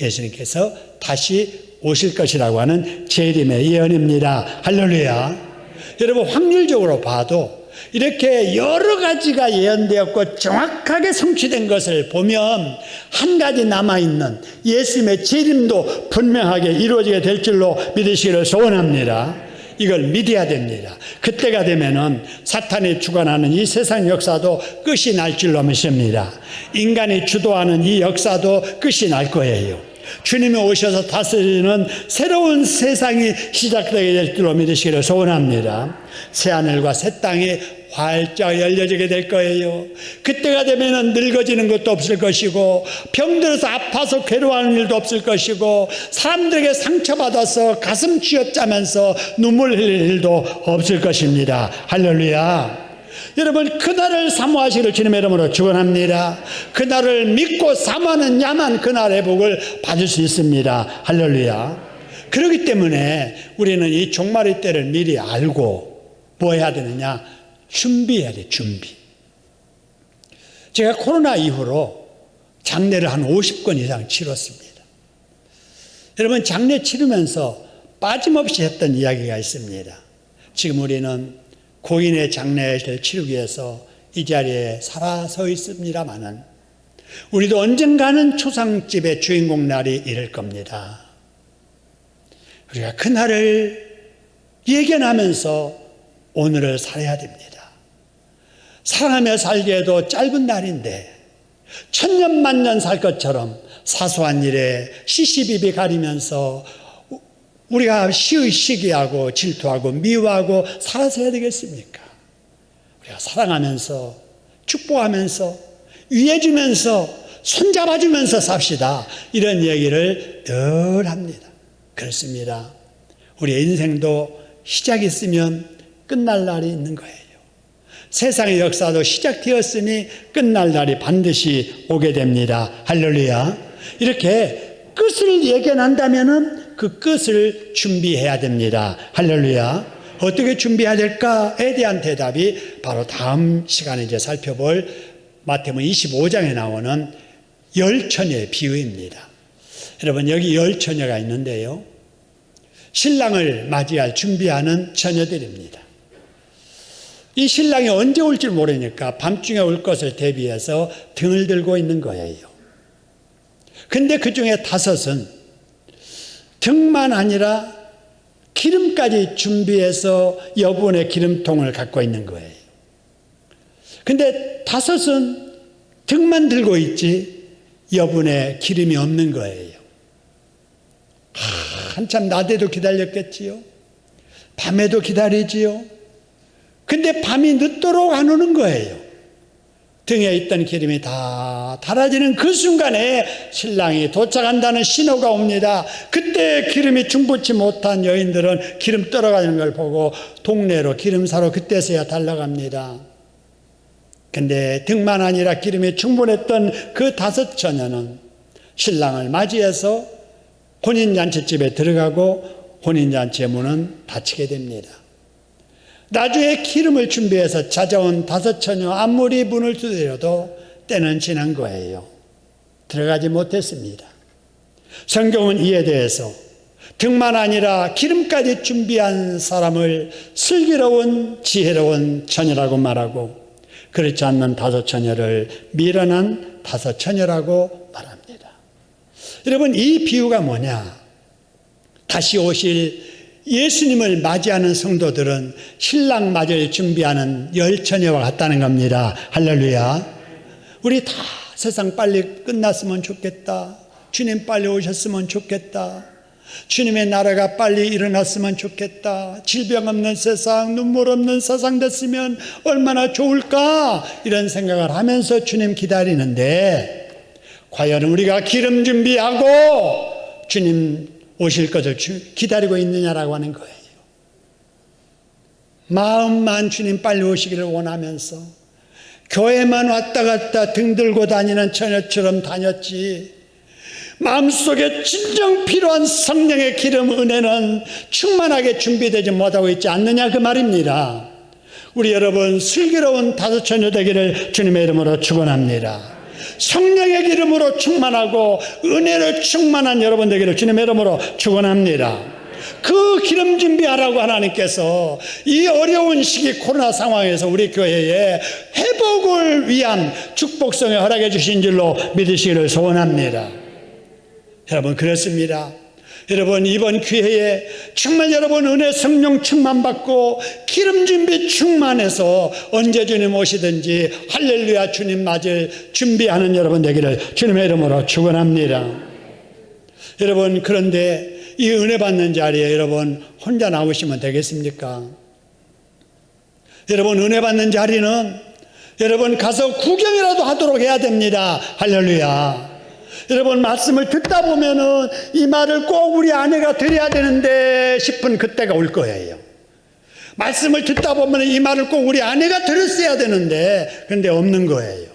예수님께서 다시 오실 것이라고 하는 재림의 예언입니다. 할렐루야. 여러분, 확률적으로 봐도 이렇게 여러 가지가 예언되었고 정확하게 성취된 것을 보면 한 가지 남아있는 예수님의 재림도 분명하게 이루어지게 될 줄로 믿으시기를 소원합니다. 이걸 믿어야 됩니다. 그때가 되면은 사탄이 주관하는 이 세상 역사도 끝이 날 줄로 믿습니다. 인간이 주도하는 이 역사도 끝이 날 거예요. 주님이 오셔서 다스리는 새로운 세상이 시작되게 될 줄로 믿으시기를 소원합니다. 새하늘과 새 땅이 활짝 열려지게 될 거예요. 그때가 되면 늙어지는 것도 없을 것이고, 병들어서 아파서 괴로워하는 일도 없을 것이고, 사람들에게 상처받아서 가슴 쥐어짜면서 눈물 흘릴 일도 없을 것입니다. 할렐루야. 여러분, 그날을 사모하시기를 주님의 이름으로 축원합니다. 그날을 믿고 사모하는 야만 그날의 복을 받을 수 있습니다. 할렐루야. 그렇기 때문에 우리는 이 종말의 때를 미리 알고 뭐 해야 되느냐? 준비해야 돼. 준비. 제가 코로나 이후로 장례를 한 50건 이상 치렀습니다. 여러분, 장례 치르면서 빠짐없이 했던 이야기가 있습니다. 지금 우리는 고인의 장례를 치르기 위해서 이 자리에 살아서 있습니다마는 우리도 언젠가는 초상집의 주인공 날이 이를 겁니다. 우리가 그 날을 예견하면서 오늘을 살아야 됩니다. 사랑하며 살기에도 짧은 날인데 천년만년 살 것처럼 사소한 일에 시시비비 가리면서 우리가 시기하고 질투하고 미워하고 살아서 해야 되겠습니까? 우리가 사랑하면서 축복하면서 위해주면서 손잡아주면서 삽시다. 이런 얘기를 늘 합니다. 그렇습니다. 우리의 인생도 시작이 있으면 끝날 날이 있는 거예요. 세상의 역사도 시작되었으니 끝날 날이 반드시 오게 됩니다. 할렐루야. 이렇게 끝을 예견한다면은 그 끝을 준비해야 됩니다. 할렐루야. 어떻게 준비해야 될까에 대한 대답이 바로 다음 시간에 이제 살펴볼 마태복음 25장에 나오는 열 처녀의 비유입니다. 여러분, 여기 열 처녀가 있는데요, 신랑을 맞이할 준비하는 처녀들입니다. 이 신랑이 언제 올지 모르니까 밤중에 올 것을 대비해서 등을 들고 있는 거예요. 근데 그 중에 5은 등만 아니라 기름까지 준비해서 여분의 기름통을 갖고 있는 거예요. 근데 5은 등만 들고 있지 여분의 기름이 없는 거예요. 한참 낮에도 기다렸겠지요. 밤에도 기다리지요. 근데 밤이 늦도록 안 오는 거예요. 등에 있던 기름이 다 닳아지는 그 순간에 신랑이 도착한다는 신호가 옵니다. 그때 기름이 충분치 못한 여인들은 기름 떨어가는 걸 보고 동네로 기름 사러 그때서야 달려갑니다. 근데 등만 아니라 기름이 충분했던 그 5 처녀는 신랑을 맞이해서 혼인잔치집에 들어가고 혼인잔치의 문은 닫히게 됩니다. 나중에 기름을 준비해서 찾아온 5 처녀 아무리 문을 두드려도 때는 지난 거예요. 들어가지 못했습니다. 성경은 이에 대해서 등만 아니라 기름까지 준비한 사람을 슬기로운 지혜로운 처녀라고 말하고, 그렇지 않는 5 처녀를 미련한 5 처녀라고 말합니다. 여러분, 이 비유가 뭐냐? 다시 오실 예수님을 맞이하는 성도들은 신랑 맞이를 준비하는 열 처녀와 같다는 겁니다. 할렐루야. 우리 다 세상 빨리 끝났으면 좋겠다. 주님 빨리 오셨으면 좋겠다. 주님의 나라가 빨리 일어났으면 좋겠다. 질병 없는 세상, 눈물 없는 세상 됐으면 얼마나 좋을까? 이런 생각을 하면서 주님 기다리는데, 과연 우리가 기름 준비하고 주님 오실 것을 기다리고 있느냐라고 하는 거예요. 마음만 주님 빨리 오시기를 원하면서 교회만 왔다 갔다 등 들고 다니는 처녀처럼 다녔지, 마음속에 진정 필요한 성령의 기름 은혜는 충만하게 준비되지 못하고 있지 않느냐, 그 말입니다. 우리 여러분, 슬기로운 5 처녀 되기를 주님의 이름으로 축원합니다. 성령의 기름으로 충만하고 은혜로 충만한 여러분 되기를 주님의 이름으로 축원합니다. 그 기름 준비하라고 하나님께서 이 어려운 시기 코로나 상황에서 우리 교회에 회복을 위한 축복성을 허락해 주신 줄로 믿으시기를 소원합니다. 여러분, 그렇습니다. 여러분, 이번 기회에 정말 여러분 은혜 성령 충만받고 기름 준비 충만해서 언제 주님 오시든지 할렐루야 주님 맞을 준비하는 여러분 되기를 주님의 이름으로 축원합니다. 여러분, 그런데 이 은혜 받는 자리에 여러분 혼자 나오시면 되겠습니까? 여러분, 은혜 받는 자리는 여러분 가서 구경이라도 하도록 해야 됩니다. 할렐루야. 여러분, 말씀을 듣다 보면은 이 말을 꼭 우리 아내가 들어야 되는데 싶은 그때가 올 거예요. 말씀을 듣다 보면 이 말을 꼭 우리 아내가 들었어야 되는데, 그런데 없는 거예요.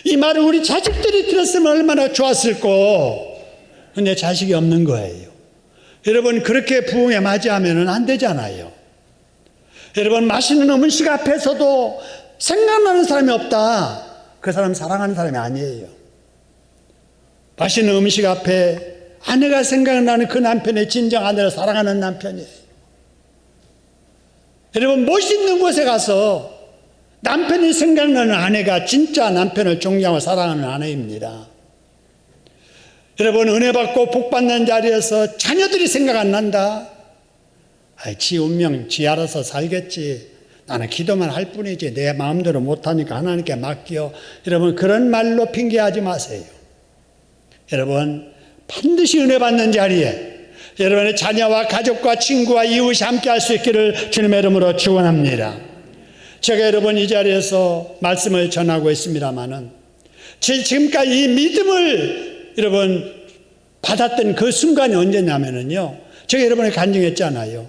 이 말을 우리 자식들이 들었으면 얼마나 좋았을꼬. 근데 자식이 없는 거예요. 여러분, 그렇게 부흥에 맞이하면 안 되잖아요. 여러분, 맛있는 음식 앞에서도 생각나는 사람이 없다. 그 사람 사랑하는 사람이 아니에요. 맛있는 음식 앞에 아내가 생각나는 그 남편의 진정 아내를 사랑하는 남편이에요. 여러분, 멋있는 곳에 가서 남편이 생각나는 아내가 진짜 남편을 존경하고 사랑하는 아내입니다. 여러분, 은혜 받고 복 받는 자리에서 자녀들이 생각 안 난다. 지 운명 지 알아서 살겠지. 나는 기도만 할 뿐이지 내 마음대로 못하니까 하나님께 맡겨. 여러분, 그런 말로 핑계하지 마세요. 여러분, 반드시 은혜 받는 자리에 여러분의 자녀와 가족과 친구와 이웃이 함께 할 수 있기를 주님의 이름으로 축원합니다. 제가 여러분 이 자리에서 말씀을 전하고 있습니다마는 지금까지 이 믿음을 여러분 받았던 그 순간이 언제냐면요, 제가 여러분에게 간증했잖아요.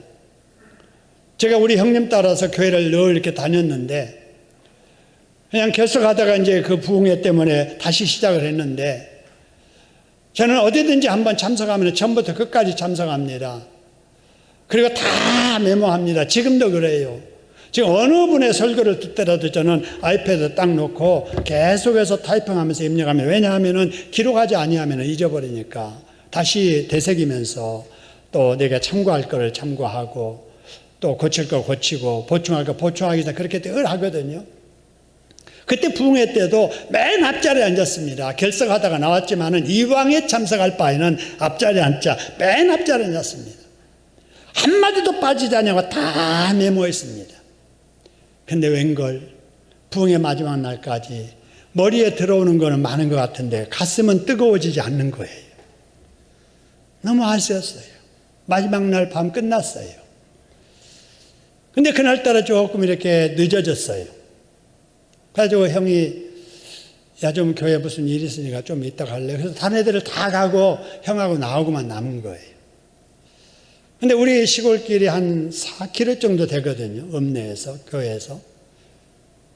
제가 우리 형님 따라서 교회를 늘 이렇게 다녔는데 그냥 결석하다가 이제 그 부흥회 때문에 다시 시작을 했는데, 저는 어디든지 한번 참석하면 처음부터 끝까지 참석합니다. 그리고 다 메모합니다. 지금도 그래요. 지금 어느 분의 설교를 듣더라도 저는 아이패드 딱 놓고 계속해서 타이핑하면서 입력합니다. 왜냐하면 기록하지 아니하면 잊어버리니까 다시 되새기면서 또 내가 참고할 거를 참고하고 또 고칠 거 고치고 보충할 거 보충하기 위해서 그렇게 늘 하거든요. 그때 부흥회 때도 맨 앞자리에 앉았습니다. 결석하다가 나왔지만은 이왕에 참석할 바에는 앞자리에 앉자. 맨 앞자리에 앉았습니다. 한마디도 빠지지 않냐고 다 메모했습니다. 근데 웬걸 부흥회 마지막 날까지 머리에 들어오는 거는 많은 것 같은데 가슴은 뜨거워지지 않는 거예요. 너무 아쉬웠어요. 마지막 날 밤 끝났어요. 근데 그날따라 조금 이렇게 늦어졌어요. 그래가지고 형이 야, 좀 교회 무슨 일 있으니까 좀 이따 갈래. 그래서 다른 애들을 다 가고 형하고 나오고만 남은 거예요. 근데 우리 시골길이 한 4km 정도 되거든요. 읍내에서, 교회에서.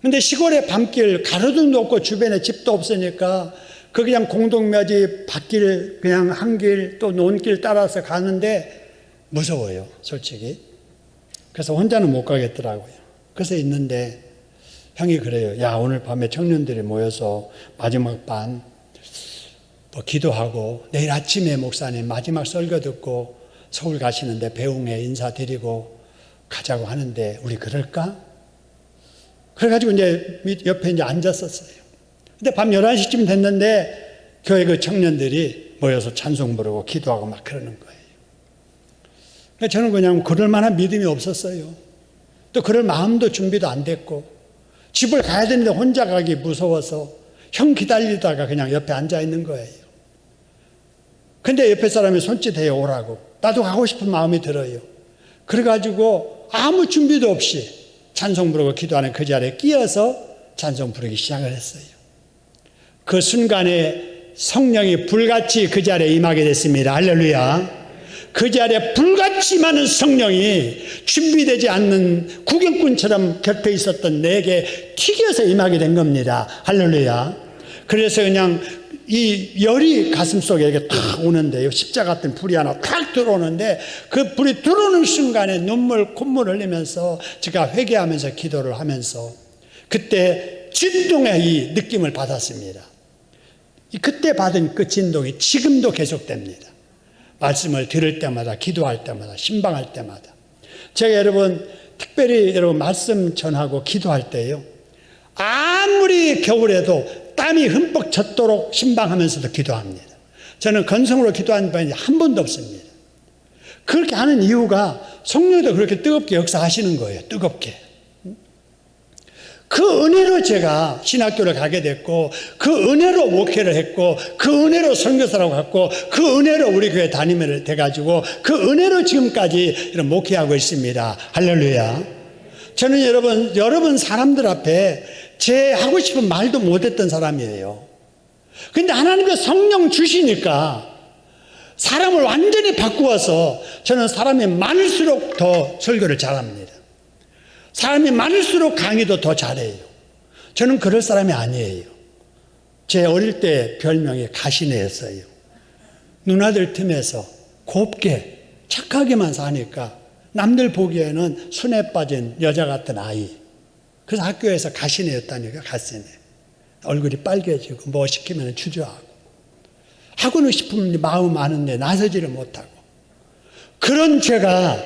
근데 시골의 밤길 가로등도 없고 주변에 집도 없으니까 그 그냥 공동묘지 밭길 그냥 한 길 또 논길 따라서 가는데 무서워요, 솔직히. 그래서 혼자는 못 가겠더라고요. 그래서 있는데 형이 그래요. 야, 오늘 밤에 청년들이 모여서 마지막 반 뭐 기도하고 내일 아침에 목사님 마지막 설교 듣고 서울 가시는데 배웅회 인사드리고 가자고 하는데 우리 그럴까? 그래가지고 이제 옆에 이제 앉았었어요. 근데 밤 11시쯤 됐는데 교회 그 청년들이 모여서 찬송 부르고 기도하고 막 그러는 거예요. 그러니까 저는 그냥 그럴 만한 믿음이 없었어요. 또 그럴 마음도 준비도 안 됐고 집을 가야 되는데 혼자 가기 무서워서 형 기다리다가 그냥 옆에 앉아 있는 거예요. 근데 옆에 사람이 손짓해요, 오라고. 나도 가고 싶은 마음이 들어요. 그래가지고 아무 준비도 없이 찬송 부르고 기도하는 그 자리에 끼어서 찬송 부르기 시작을 했어요. 그 순간에 성령이 불같이 그 자리에 임하게 됐습니다. 할렐루야. 그 자리에 불같이 많은 성령이 준비되지 않는 구경꾼처럼 곁에 있었던 내게 튀겨서 임하게 된 겁니다. 할렐루야. 그래서 그냥 이 열이 가슴 속에 이렇게 탁 오는데요. 십자가 같은 불이 하나 탁 들어오는데 그 불이 들어오는 순간에 눈물, 콧물 흘리면서 제가 회개하면서 기도를 하면서 그때 진동의 이 느낌을 받았습니다. 그때 받은 그 진동이 지금도 계속됩니다. 말씀을 들을 때마다, 기도할 때마다, 신방할 때마다. 제가 여러분, 특별히 여러분 말씀 전하고 기도할 때요, 아무리 겨울에도 땀이 흠뻑 젖도록 신방하면서도 기도합니다. 저는 건성으로 기도한 번이 한 번도 없습니다. 그렇게 하는 이유가 성령도 그렇게 뜨겁게 역사하시는 거예요. 뜨겁게. 그 은혜로 제가 신학교를 가게 됐고, 그 은혜로 목회를 했고, 그 은혜로 선교사라고 했고, 그 은혜로 우리 교회 담임을 돼가지고, 그 은혜로 지금까지 이런 목회하고 있습니다. 할렐루야. 저는 여러분 사람들 앞에 제 하고 싶은 말도 못했던 사람이에요. 근데 하나님의 성령 주시니까 사람을 완전히 바꾸어서 저는 사람이 많을수록 더 설교를 잘합니다. 사람이 많을수록 강의도 더 잘해요. 저는 그럴 사람이 아니에요. 제 어릴 때 별명이 가시네였어요. 누나들 틈에서 곱게 착하게만 사니까 남들 보기에는 순에 빠진 여자 같은 아이. 그래서 학교에서 가시네였다니까. 가시네. 얼굴이 빨개지고 뭐 시키면 주저하고 하고는 싶은 마음 많은데 나서지를 못하고, 그런 죄가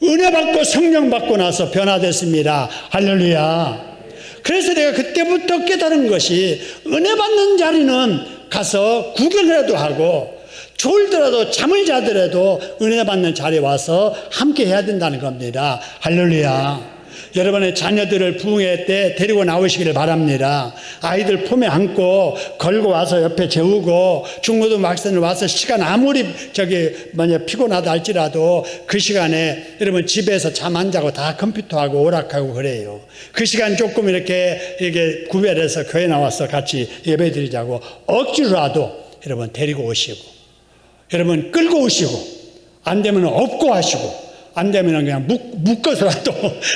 은혜 받고 성령 받고 나서 변화됐습니다. 할렐루야. 그래서 내가 그때부터 깨달은 것이, 은혜 받는 자리는 가서 구경이라도 하고 졸더라도 잠을 자더라도 은혜 받는 자리에 와서 함께 해야 된다는 겁니다. 할렐루야. 여러분의 자녀들을 부흥회 때 데리고 나오시기를 바랍니다. 아이들 품에 안고 걸고 와서 옆에 재우고, 중고등학생을 와서 시간 아무리 피곤하다 할지라도 그 시간에 여러분 집에서 잠 안 자고 다 컴퓨터하고 오락하고 그래요. 그 시간 조금 이렇게 구별해서 교회 나와서 같이 예배 드리자고 억지로라도 여러분 데리고 오시고, 여러분 끌고 오시고, 안 되면 업고 하시고, 안 되면 그냥 묶어서라도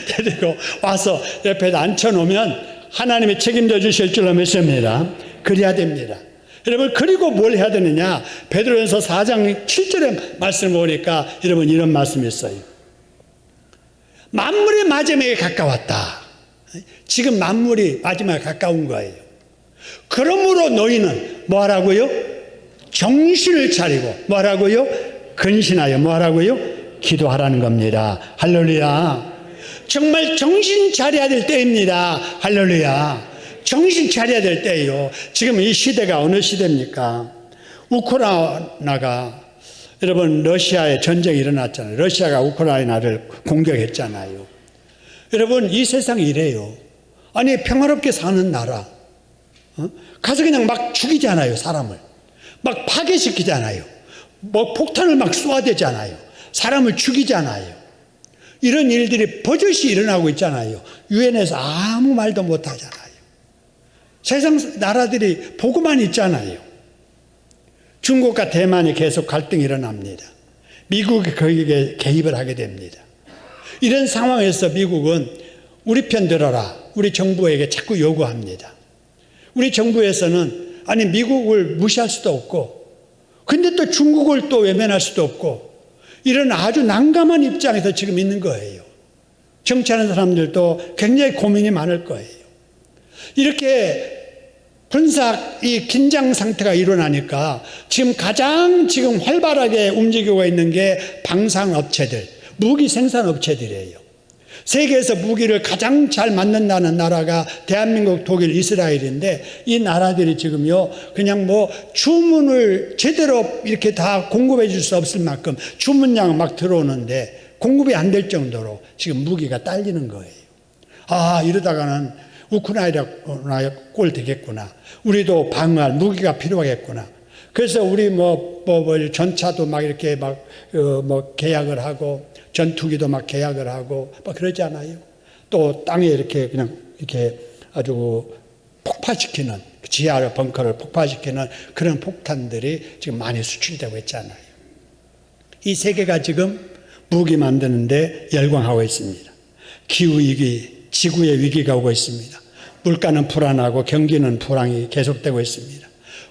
데리고 와서 옆에 앉혀놓으면 하나님이 책임져 주실 줄로 믿습니다. 그래야 됩니다. 여러분, 그리고 뭘 해야 되느냐? 베드로전서 4장 7절의 말씀을 보니까 여러분 이런 말씀이 있어요. 만물이 마지막에 가까웠다. 지금 만물이 마지막에 가까운 거예요. 그러므로 너희는 뭐 하라고요? 정신을 차리고 뭐 하라고요? 근신하여 뭐 하라고요? 기도하라는 겁니다. 할렐루야. 정말 정신 차려야 될 때입니다. 할렐루야. 정신 차려야 될 때예요. 지금 이 시대가 어느 시대입니까? 우크라이나가, 여러분 러시아에 전쟁이 일어났잖아요. 러시아가 우크라이나를 공격했잖아요. 여러분 이 세상이 이래요. 아니 평화롭게 사는 나라 가서 그냥 막 죽이잖아요. 사람을 막 파괴시키잖아요. 뭐 폭탄을 막 쏘아대잖아요. 사람을 죽이잖아요. 이런 일들이 버젓이 일어나고 있잖아요. 유엔에서 아무 말도 못 하잖아요. 세상 나라들이 보고만 있잖아요. 중국과 대만이 계속 갈등이 일어납니다. 미국이 거기에 개입을 하게 됩니다. 이런 상황에서 미국은 우리 편 들어라, 우리 정부에게 자꾸 요구합니다. 우리 정부에서는 아니 미국을 무시할 수도 없고, 근데 또 중국을 또 외면할 수도 없고, 이런 아주 난감한 입장에서 지금 있는 거예요. 정치하는 사람들도 굉장히 고민이 많을 거예요. 이렇게 이 긴장 상태가 일어나니까 지금 가장 활발하게 움직이고 있는 게 방산업체들, 무기 생산업체들이에요. 세계에서 무기를 가장 잘 만든다는 나라가 대한민국, 독일, 이스라엘인데, 이 나라들이 지금요 그냥 뭐 주문을 제대로 이렇게 다 공급해 줄 수 없을 만큼 주문량은 막 들어오는데 공급이 안 될 정도로 지금 무기가 딸리는 거예요. 아, 이러다가는 우크라이나 꼴 되겠구나. 우리도 방어할 무기가 필요하겠구나. 그래서 우리 전차도 막 이렇게 계약을 하고, 전투기도 막 계약을 하고 막 그러잖아요. 또 땅에 이렇게 아주 폭파시키는, 지하 벙커를 폭파시키는 그런 폭탄들이 지금 많이 수출되고 있잖아요. 이 세계가 지금 무기 만드는데 열광하고 있습니다. 기후위기, 지구의 위기가 오고 있습니다. 물가는 불안하고 경기는 불황이 계속되고 있습니다.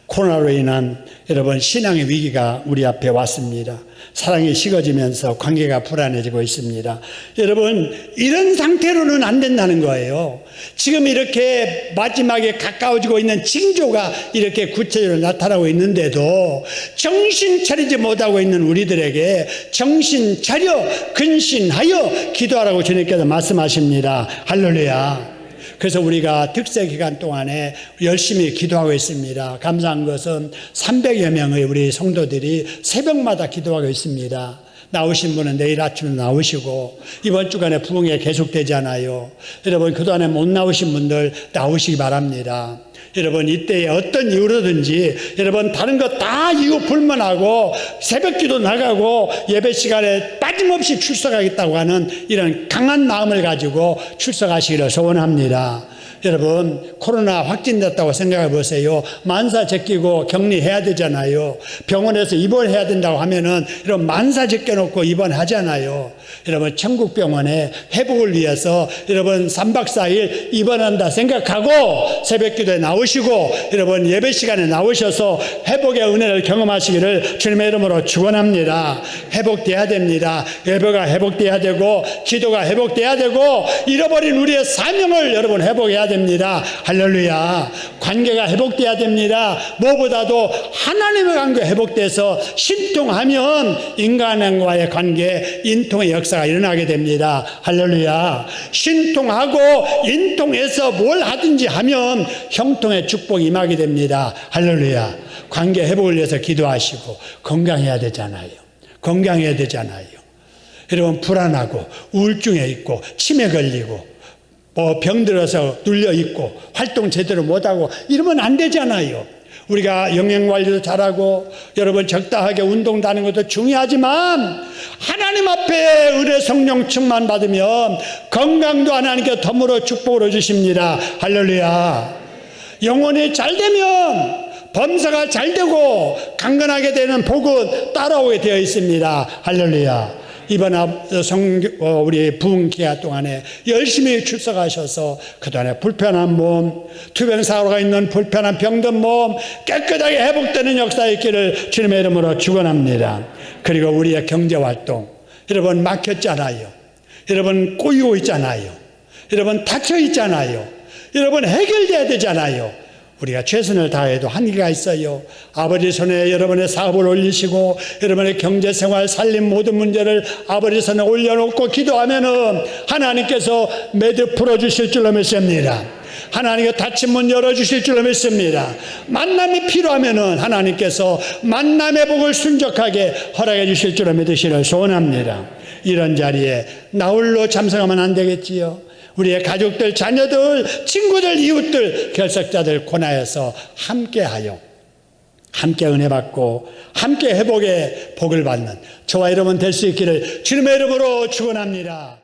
코로나로 인한 여러분 신앙의 위기가 우리 앞에 왔습니다. 사랑이 식어지면서 관계가 불안해지고 있습니다. 여러분 이런 상태로는 안 된다는 거예요. 지금 이렇게 마지막에 가까워지고 있는 징조가 이렇게 구체적으로 나타나고 있는데도 정신 차리지 못하고 있는 우리들에게 정신 차려 근신하여 기도하라고 주님께서 말씀하십니다. 할렐루야. 그래서 우리가 득세 기간 동안에 열심히 기도하고 있습니다. 감사한 것은 300여 명의 우리 성도들이 새벽마다 기도하고 있습니다. 나오신 분은 내일 아침에 나오시고, 이번 주간에 부흥회 계속되잖아요. 여러분, 그동안에 못 나오신 분들 나오시기 바랍니다. 여러분, 이때에 어떤 이유로든지 여러분 다른 거 다 이유 불문하고 새벽 기도 나가고 예배 시간에 빠짐없이 출석하겠다고 하는 이런 강한 마음을 가지고 출석하시기를 소원합니다. 여러분, 코로나 확진됐다고 생각해 보세요. 만사 제끼고 격리해야 되잖아요. 병원에서 입원해야 된다고 하면은 이런 만사 제껴놓고 입원하잖아요. 여러분, 천국병원에 회복을 위해서 여러분 3박 4일 입원한다 생각하고 새벽 기도에 나오시고 여러분 예배 시간에 나오셔서 회복의 은혜를 경험하시기를 주님의 이름으로 축원합니다. 회복돼야 됩니다. 예배가 회복돼야 되고 기도가 회복돼야 되고 잃어버린 우리의 사명을 여러분 회복해야 됩니다. 할렐루야. 관계가 회복돼야 됩니다. 무엇보다도 하나님의 관계가 회복돼서 신통하면 인간과의 관계, 인통의 역사가 일어나게 됩니다. 할렐루야. 신통하고 인통해서 뭘 하든지 하면 형통의 축복이 임하게 됩니다. 할렐루야. 관계 회복을 위해서 기도하시고 건강해야 되잖아요. 건강해야 되잖아요. 여러분, 불안하고 우울증에 있고 치매 걸리고 병들어서 눌려있고 활동 제대로 못하고 이러면 안 되잖아요. 우리가 영양관리도 잘하고 여러분 적당하게 운동도 하는 것도 중요하지만 하나님 앞에 은혜 성령 충만 받으면 건강도 하나님께 덤으로 축복으로 주십니다. 할렐루야. 영혼이 잘 되면 범사가 잘 되고 강건하게 되는 복은 따라오게 되어 있습니다. 할렐루야. 이번 우리 부흥기간 동안에 열심히 출석하셔서 그동안에 불편한 몸, 투병사고가 있는 불편한 병든 몸 깨끗하게 회복되는 역사가 있기를 주님의 이름으로 축원합니다. 그리고 우리의 경제활동, 여러분 막혔잖아요. 여러분 꼬이고 있잖아요. 여러분 닫혀 있잖아요. 여러분 해결돼야 되잖아요. 우리가 최선을 다해도 한계가 있어요. 아버지 손에 여러분의 사업을 올리시고 여러분의 경제생활 살림 모든 문제를 아버지 손에 올려놓고 기도하면은 하나님께서 매듭 풀어주실 줄로 믿습니다. 하나님께 닫힌 문 열어주실 줄로 믿습니다. 만남이 필요하면은 하나님께서 만남의 복을 순적하게 허락해 주실 줄로 믿으시기를 소원합니다. 이런 자리에 나홀로 참석하면 안 되겠지요. 우리의 가족들, 자녀들, 친구들, 이웃들, 결석자들 권하여서 함께하여 함께 은혜 받고 함께 회복의 복을 받는 저와 여러분 될 수 있기를 주님의 이름으로 축원합니다.